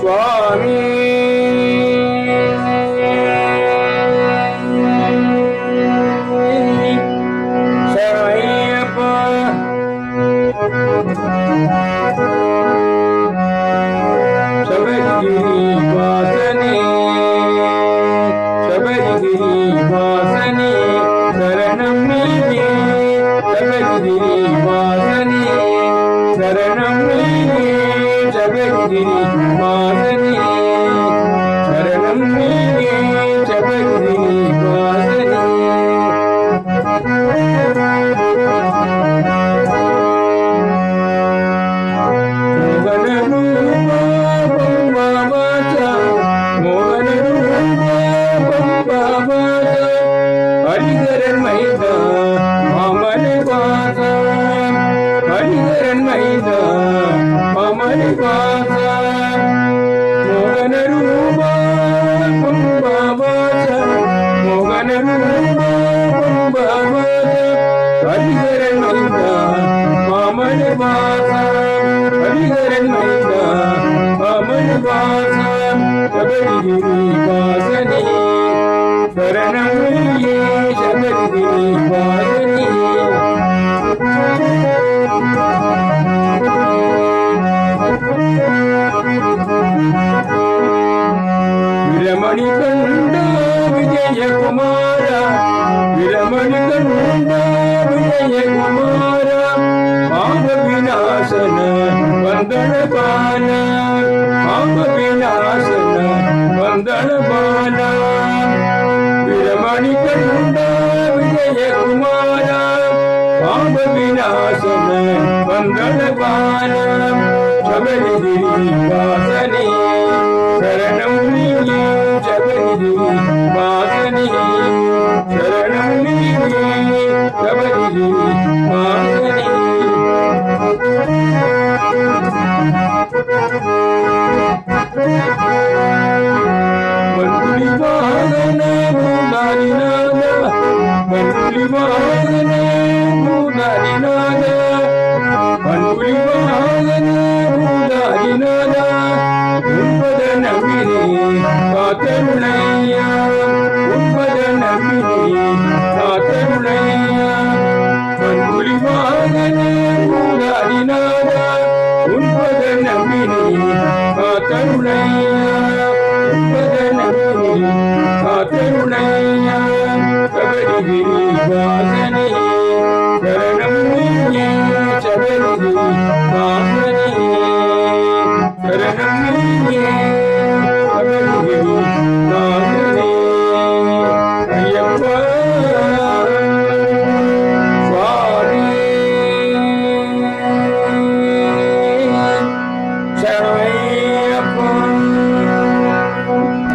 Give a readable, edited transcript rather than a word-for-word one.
சுவாமி சரணய்யப்பா சபரிகிரி வாசனே சபரிகிரி வாசனே சரணம் நீயே சபரிகிரி வாசனே சரணம் நீயே சபரிகிரி வாசனே சரணம் நீயே சபரிகிரி வாசனே ஹரிகரன் மைதா மாமலை வாசா ஹரிகரன் மைதா மாமலை வாசா மோகன ரூபா கும்பாவாசா மோகன ரூபா கும்பாவாசா ஹரிகரன் மைதா மாமலை வாசா ஹரிகரன் மைதா மாமலை வாசா சபரிகிரி வாசனே சரணம் நீயே சபரிகிரி வாசனே விரமணி கண்ட விஜயகுமார விரமணி கண்ட விஜயகுமார பாவ விநாசன வந்தன பால பாவ விநாசன வந்தன பால விரமணி கண்ட விஜயகுமார பாவ விநாசன வந்தன பால சபரிகிரி வாசனே சரணம் நீயே சபரிகிரி வாசனே சரணம் நீயே சபரிகிரி வாசனே பன்னுலி வாகன பூதாரிநாத பன்னுலி வாகன பூதாரிநாத பன்னுலி வாகன பூதாரிநாத உன்பத நம்பினே காத்தருளையா உன்பத நம்பினே காத்தருளையா பன்னுலி வாகன பூதாரிநாத உன்பத நம்பினே காத்தருளையா